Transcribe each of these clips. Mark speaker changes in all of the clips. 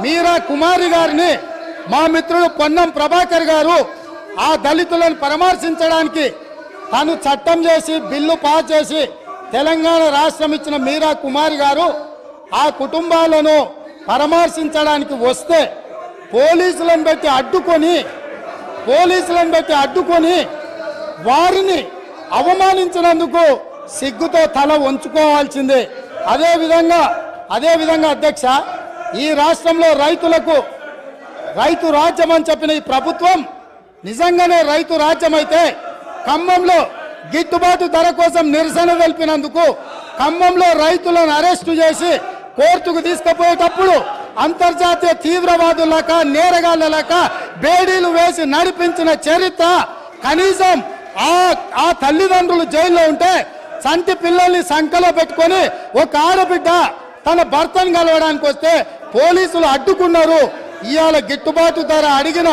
Speaker 1: మీరా కుమారి గారిని మా మిత్రుడు పొన్నం ప్రభాకర్ గారు ఆ దళితులను పరామర్శించడానికి తాను చట్టం చేసి బిల్లు పాస్ చేసి తెలంగాణ రాష్ట్రం ఇచ్చిన మీరా కుమారి గారు ఆ కుటుంబాలను పరామర్శించడానికి వస్తే పోలీసులను పెట్టి అడ్డుకొని వారిని అవమానించినందుకు సిగ్గుతో తల వంచుకోవాల్సిందే. అదేవిధంగా అధ్యక్ష, ఈ రాష్ట్రంలో రైతులకు రైతు రాజ్యం అని చెప్పిన ఈ ప్రభుత్వం నిజంగానే రైతు రాజ్యం అయితే ఖమ్మంలో గిట్టుబాటు ధర కోసం నిరసన తెలిపినందుకు ఖమ్మంలో రైతులను అరెస్టు చేసి కోర్టుకు తీసుకుపోయేటప్పుడు అంతర్జాతీయ తీవ్రవాదులక నేరగాళ్లక బేడీలు వేసి నడిపించిన చరిత్ర కనీసం ఆ తల్లిదండ్రులు జైల్లో ఉంటే చంటి పిల్లల్ని సంకలో పెట్టుకొని ఒక ఆడబిడ్డ తన భర్తను కలవడానికి వస్తే పోలీసులు అడ్డుకున్నారు. ఇవాళ గిట్టుబాటు ధర అడిగిన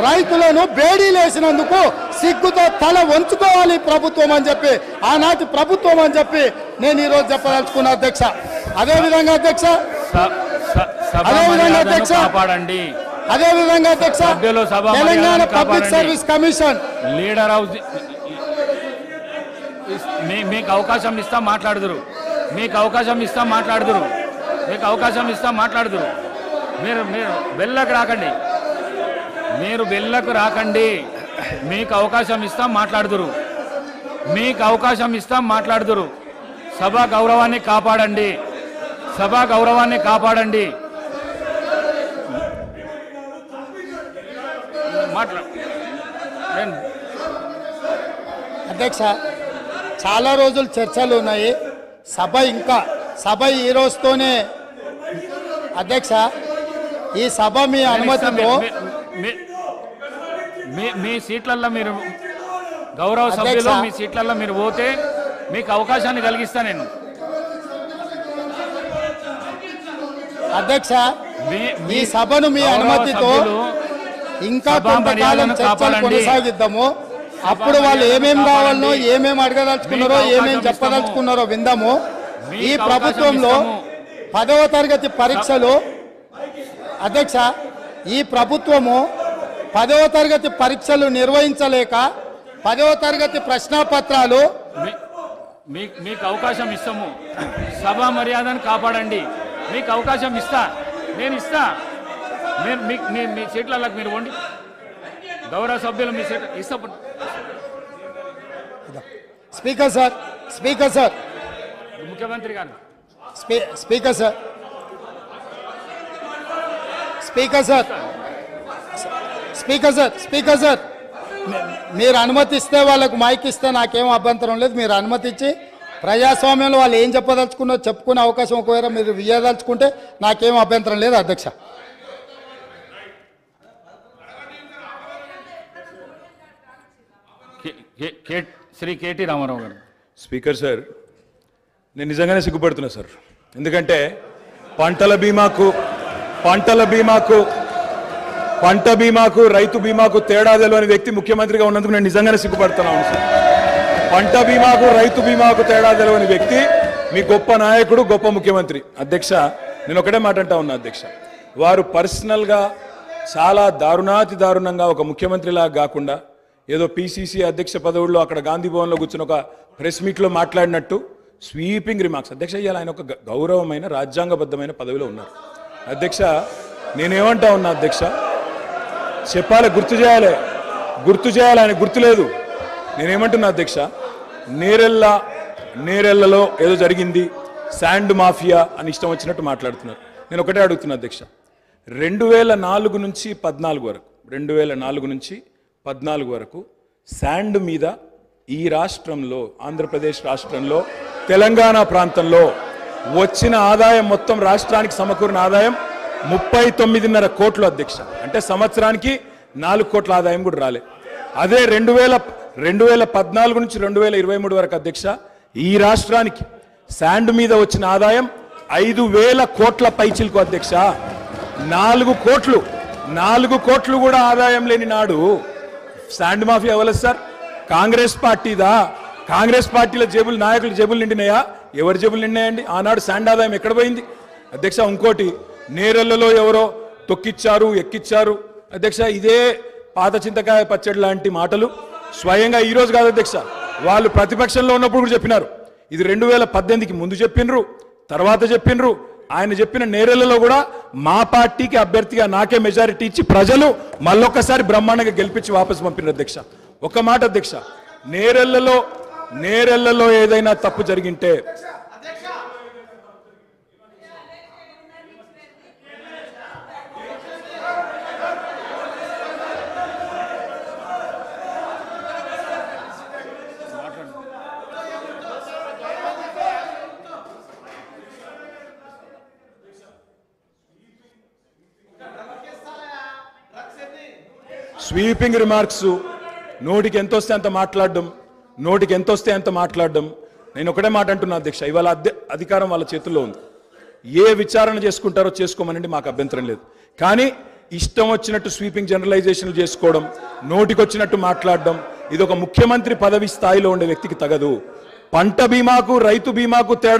Speaker 1: రైతులను బేడీలేసినందుకు సిగ్గుతో తల వంచుకోవాలి ప్రభుత్వం అని చెప్పి, ఆనాటి ప్రభుత్వం అని చెప్పి నేను ఈరోజు చెప్పదలుచుకున్నా అధ్యక్ష. అదేవిధంగా అధ్యక్ష Telangana public service commission
Speaker 2: leader house మీకు అవకాశం ఇస్తా మాట్లాడుదురు. మీరు బెల్లకు రాకండి. మీకు అవకాశం ఇస్తాం మాట్లాడుదురు. సభా గౌరవాన్ని కాపాడండి.
Speaker 1: అధ్యక్ష, చాలా రోజులు చర్చలు ఉన్నాయి. సభ ఈ రోజుతోనే అధ్యక్ష, ఈ సభ మీ అనుమతితో
Speaker 2: మీ సీట్లలో మీరు గౌరవ సభ్యులు మీ సీట్లలో మీరు పోతే మీకు అవకాశాన్ని కలిగిస్తా నేను.
Speaker 1: అధ్యక్ష, ఈ సభను మీ అనుమతితో ఇంకా కొంతకాలం చర్చలు కొనసాగిద్దాము. అప్పుడు వాళ్ళు ఏమేం కావాలనో, ఏమేమి అడగదలుచుకున్నారో, ఏమేమి చెప్పదలుచుకున్నారో విందాము. ఈ ప్రభుత్వంలో 10వ తరగతి పరీక్షలు అధ్యక్ష, ఈ ప్రభుత్వము 10వ తరగతి పరీక్షలు నిర్వహించలేక 10వ తరగతి ప్రశ్నాపత్రాలు
Speaker 2: మీకు అవకాశం ఇస్తాము. సభా మర్యాదను కాపాడండి. మీకు అవకాశం నేను ఇస్తా. మీ సీట్లకు మీరు వండి గౌరవ సభ్యులు మీ సీట్ ఇస్తా.
Speaker 1: స్పీకర్ సార్
Speaker 2: ముఖ్యమంత్రి గారు
Speaker 1: స్పీకర్ సార్ మీరు అనుమతిస్తే వాళ్ళకు మైక్ ఇస్తే నాకేం అభ్యంతరం లేదు. మీరు అనుమతించి ప్రజాస్వామ్యంలో వాళ్ళు ఏం చెప్పదలుచుకున్నో చెప్పుకునే అవకాశం ఒకవేళ మీరు ఇవ్వదలుచుకుంటే నాకేం అభ్యంతరం లేదు అధ్యక్ష.
Speaker 2: శ్రీ కేటీ రామారావు గారు.
Speaker 3: స్పీకర్ సార్, నేను నిజంగానే సిగ్గుపడుతున్నా సార్. ఎందుకంటే పంట బీమాకు రైతు బీమాకు తేడా తెలియని వ్యక్తి ముఖ్యమంత్రిగా ఉన్నందుకు నేను నిజంగానే సిగ్గుపడుతున్నాను సార్. పంట బీమాకు రైతు బీమాకు తేడా తెలియని వ్యక్తి మీ గొప్ప నాయకుడు, గొప్ప ముఖ్యమంత్రి. అధ్యక్ష, నేను ఒకటే మాట అంటా ఉన్నా అధ్యక్ష, వారు పర్సనల్గా చాలా దారుణంగా ఒక ముఖ్యమంత్రిలాగా కాకుండా ఏదో పిసిసి అధ్యక్ష పదవుల్లో అక్కడ గాంధీ భవన్లో కూర్చుని ఒక ప్రెస్ మీట్లో మాట్లాడినట్టు స్వీపింగ్ రిమార్క్స్. అధ్యక్ష, ఇవాళ ఆయన ఒక గౌరవమైన రాజ్యాంగబద్ధమైన పదవిలో ఉన్నారు. అధ్యక్ష, నేనేమంటా ఉన్నా అధ్యక్ష, చెప్పాలి, గుర్తు చేయాలి. ఆయన గుర్తులేదు. నేనేమంటున్నా అధ్యక్ష, నేరెళ్లలో ఏదో జరిగింది, శాండ్ మాఫియా అని ఇష్టం వచ్చినట్టు మాట్లాడుతున్నారు. నేను ఒకటే అడుగుతున్నా అధ్యక్ష, 2004 నుంచి 14 వరకు శాండ్ మీద ఈ రాష్ట్రంలో, ఆంధ్రప్రదేశ్ రాష్ట్రంలో, తెలంగాణ ప్రాంతంలో వచ్చిన ఆదాయం మొత్తం రాష్ట్రానికి సమకూరిన ఆదాయం 39.5 కోట్లు అధ్యక్ష. అంటే సంవత్సరానికి 4 కోట్ల ఆదాయం కూడా రాలే. అదే 2014 నుంచి 2023 వరకు అధ్యక్ష, ఈ రాష్ట్రానికి శాండ్ మీద వచ్చిన ఆదాయం 5,000 కోట్ల పైచిలకు అధ్యక్ష. 4 కోట్లు కూడా ఆదాయం లేని నాడు శాండ్ మాఫియా ఎవరు సార్? కాంగ్రెస్ పార్టీదా? కాంగ్రెస్ పార్టీల జేబులు, నాయకుల జేబులు నిండినాయా? ఎవరి జేబులు నిండినాయండి? ఆనాడు శాండ్ ఆదాయం ఎక్కడ పోయింది అధ్యక్ష? ఇంకోటి, నేరెళ్లలో ఎవరో తొక్కిచ్చారు ఎక్కిచ్చారు అధ్యక్ష. ఇదే పాత చింతకాయ పచ్చడి లాంటి మాటలు స్వయంగా ఈ రోజు కాదు అధ్యక్ష, వాళ్ళు ప్రతిపక్షంలో ఉన్నప్పుడు కూడా చెప్పినారు. ఇది 2018కి ముందు చెప్పినరు, తర్వాత చెప్పినరు. ఆయన చెప్పిన నేరెళ్లలో కూడా మా పార్టీకి అభ్యర్థిగా నాకే మెజారిటీ ఇచ్చి ప్రజలు మళ్ళొక్కసారి బ్రహ్మాండంగా గెలిపించి వాపసు పంపిన అధ్యక్ష. ఒక మాట అధ్యక్ష, నేరెళ్లలో ఏదైనా తప్పు జరిగింటే స్వీపింగ్ రిమార్క్స్ నోటికి ఎంత వస్తే అంత మాట్లాడడం, నేను ఒకటే మాట అంటున్నా అధ్యక్ష, ఇవాళ అధికారం వాళ్ళ చేతుల్లో ఉంది. ఏ విచారణ చేసుకుంటారో చేసుకోమనండి, మాకు అభ్యంతరం లేదు. కానీ ఇష్టం వచ్చినట్టు స్వీపింగ్ జనరలైజేషన్లు చేసుకోవడం, నోటికొచ్చినట్టు మాట్లాడడం, ఇది ఒక ముఖ్యమంత్రి పదవి స్థాయిలో ఉండే వ్యక్తికి తగదు. పంట బీమాకు రైతు బీమాకు తేడా